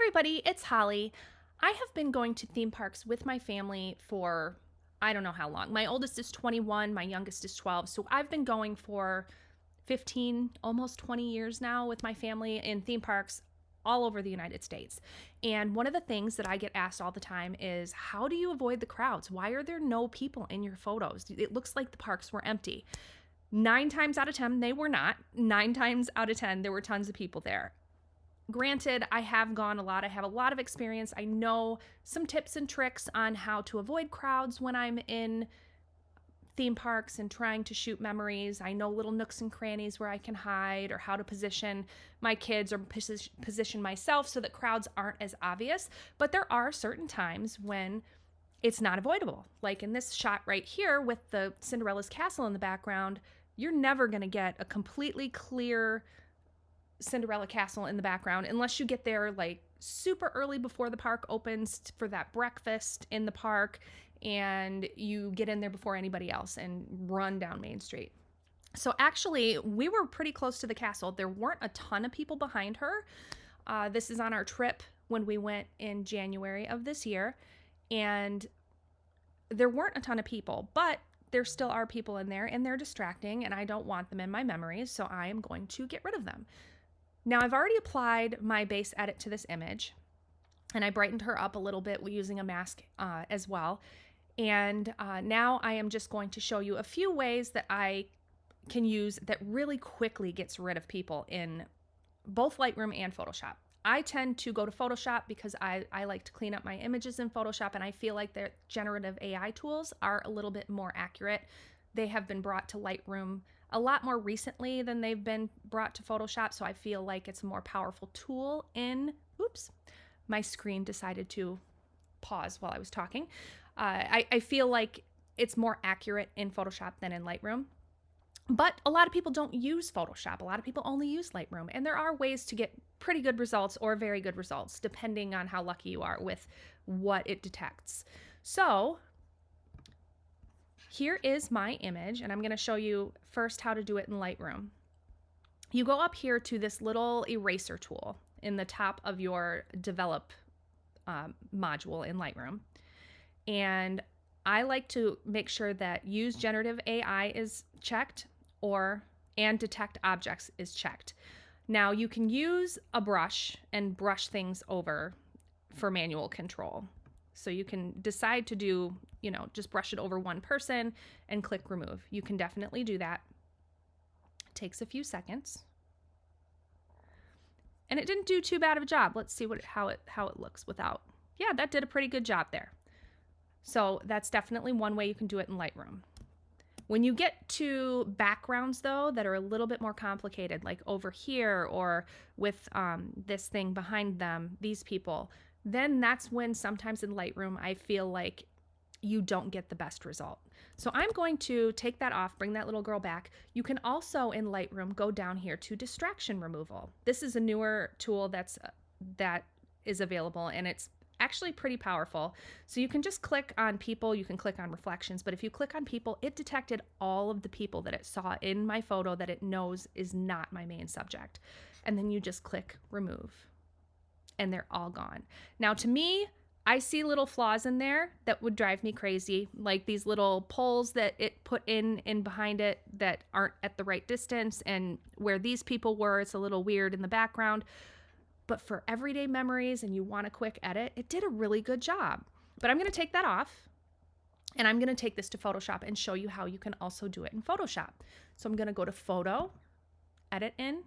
everybody, it's Holly. I have been going to theme parks with my family for I don't know how long. My oldest is 21, my youngest is 12. So I've been going for 15, almost 20 years now with my family in theme parks all over the United States. And one of the things that I get asked all the time is, how do you avoid the crowds? Why are there no people in your photos? It looks like the parks were empty. 9 times out of 10, they were not. 9 times out of 10, there were tons of people there. Granted, I have gone a lot. I have a lot of experience. I know some tips and tricks on how to avoid crowds when I'm in theme parks and trying to shoot memories. I know little nooks and crannies where I can hide, or how to position my kids or position myself so that crowds aren't as obvious. But there are certain times when it's not avoidable. Like in this shot right here with the Cinderella's castle in the background, you're never going to get a completely clear Cinderella castle in the background unless you get there like super early before the park opens for that breakfast in the park, and you get in there before anybody else and run down Main Street. So actually, we were pretty close to the castle. There weren't a ton of people behind her. This is on our trip when we went in January of this year, and there weren't a ton of people, but there still are people in there, and they're distracting, and I don't want them in my memories, so I am going to get rid of them. Now, I've already applied my base edit to this image, and I brightened her up a little bit using a mask as well. And now I am just going to show you a few ways that I can use that really quickly gets rid of people in both Lightroom and Photoshop. I tend to go to Photoshop because I like to clean up my images in Photoshop, and I feel like their generative AI tools are a little bit more accurate. They have been brought to Lightroom a lot more recently than they've been brought to Photoshop, so I feel like it's a more powerful tool in, oops, my screen decided to pause while I was talking. I feel like it's more accurate in Photoshop than in Lightroom. But a lot of people don't use Photoshop. A lot of people only use Lightroom, and there are ways to get pretty good results or very good results depending on how lucky you are with what it detects. So here is my image, and I'm going to show you first how to do it in Lightroom. You go up here to this little eraser tool in the top of your develop module in Lightroom. And I like to make sure that use generative AI is checked, and detect objects is checked. Now you can use a brush and brush things over for manual control. So you can decide to do, just brush it over one person and click remove. You can definitely do that. It takes a few seconds. And it didn't do too bad of a job. Let's see how it looks without. Yeah, that did a pretty good job there. So that's definitely one way you can do it in Lightroom. When you get to backgrounds, though, that are a little bit more complicated, like over here or with this thing behind them, these people, then that's when sometimes in Lightroom I feel like you don't get the best result. So I'm going to take that off, bring that little girl back. You can also in Lightroom go down here to distraction removal. This is a newer tool that is available, and it's actually pretty powerful. So you can just click on people, you can click on reflections, but if you click on people, it detected all of the people that it saw in my photo that it knows is not my main subject. And then you just click remove, and they're all gone. Now to me, I see little flaws in there that would drive me crazy, like these little poles that it put in behind it that aren't at the right distance, and where these people were, it's a little weird in the background. But for everyday memories and you want a quick edit, it did a really good job. But I'm going to take that off, and I'm going to take this to Photoshop and show you how you can also do it in Photoshop. So I'm going to go to Photo, Edit in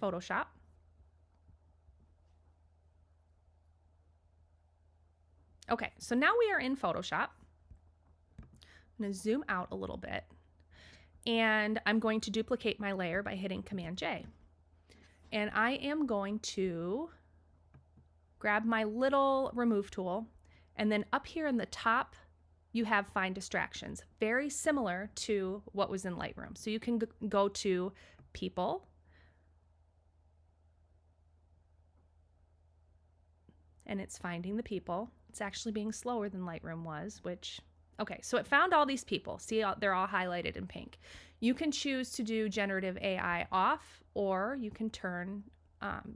Photoshop. Okay, so now we are in Photoshop. I'm going to zoom out a little bit, and I'm going to duplicate my layer by hitting Command J. And I am going to grab my little remove tool, and then up here in the top, you have find distractions, very similar to what was in Lightroom. So you can go to people, and it's finding the people. It's actually being slower than Lightroom was, okay, so it found all these people. See, they're all highlighted in pink. You can choose to do generative AI off, or you can turn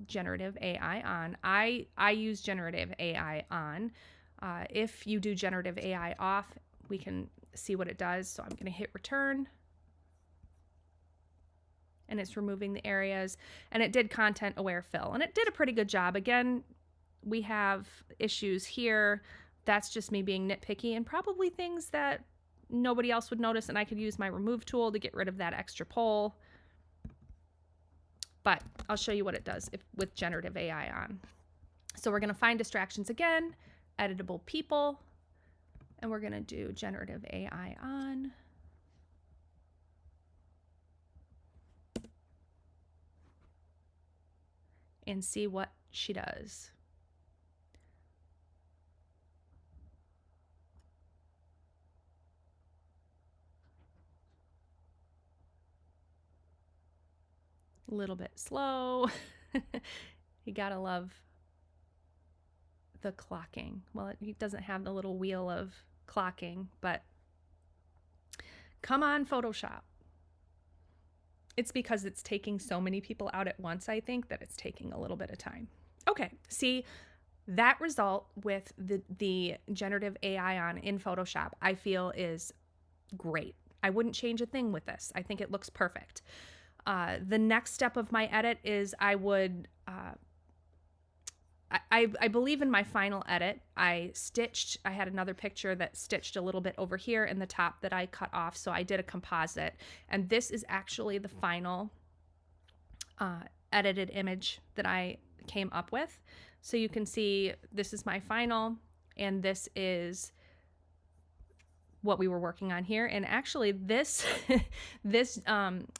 generative AI on. I use generative AI on. If you do generative AI off, we can see what it does. So I'm going to hit return. And it's removing the areas. And it did content aware fill. And it did a pretty good job. Again, we have issues here. That's just me being nitpicky and probably things that nobody else would notice. And I could use my remove tool to get rid of that extra pole. But I'll show you what it does with generative AI on. So we're going to find distractions again, editable people, and we're going to do generative AI on. And see what she does. A little bit slow. You gotta love the clocking. Well, it doesn't have the little wheel of clocking, but come on, Photoshop. It's because it's taking so many people out at once, I think, that it's taking a little bit of time. Okay, see, that result with the generative AI on in Photoshop, I feel is great. I wouldn't change a thing with this. I think it looks perfect. The next step of my edit is I would, I believe in my final edit, I had another picture that stitched a little bit over here in the top that I cut off. So I did a composite, and this is actually the final edited image that I came up with. So you can see this is my final, and this is what we were working on here. And actually this this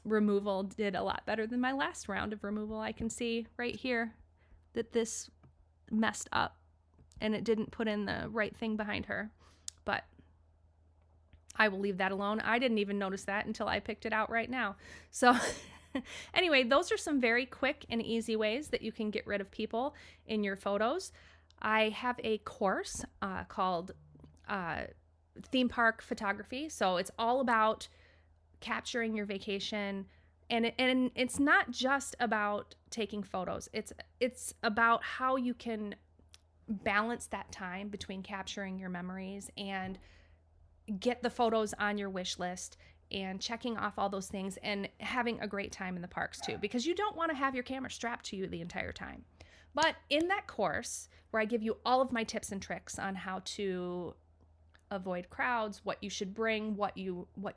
removal did a lot better than my last round of removal. I can see right here that this messed up and it didn't put in the right thing behind her, but I will leave that alone. I didn't even notice that until I picked it out right now. So anyway, those are some very quick and easy ways that you can get rid of people in your photos. I have a course called theme park photography. So it's all about capturing your vacation, and it's not just about taking photos. It's about how you can balance that time between capturing your memories and get the photos on your wish list and checking off all those things and having a great time in the parks too, because you don't want to have your camera strapped to you the entire time. But in that course, where I give you all of my tips and tricks on how to avoid crowds, what you should bring, what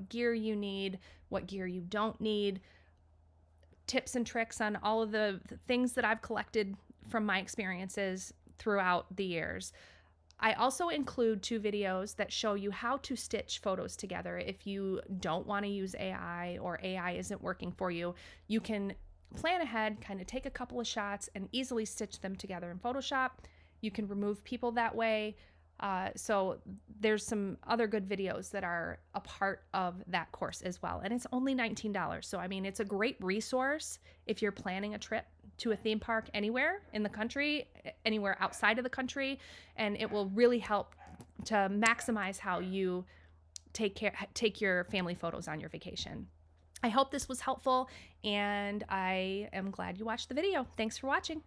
gear you need, what gear you don't need, tips and tricks on all of the things that I've collected from my experiences throughout the years. I also include 2 videos that show you how to stitch photos together. If you don't want to use AI or AI isn't working for you, you can plan ahead, kind of take a couple of shots and easily stitch them together in Photoshop. You can remove people that way. So there's some other good videos that are a part of that course as well. And it's only $19. So, I mean, it's a great resource if you're planning a trip to a theme park anywhere in the country, anywhere outside of the country. And it will really help to maximize how you take your family photos on your vacation. I hope this was helpful, and I am glad you watched the video. Thanks for watching.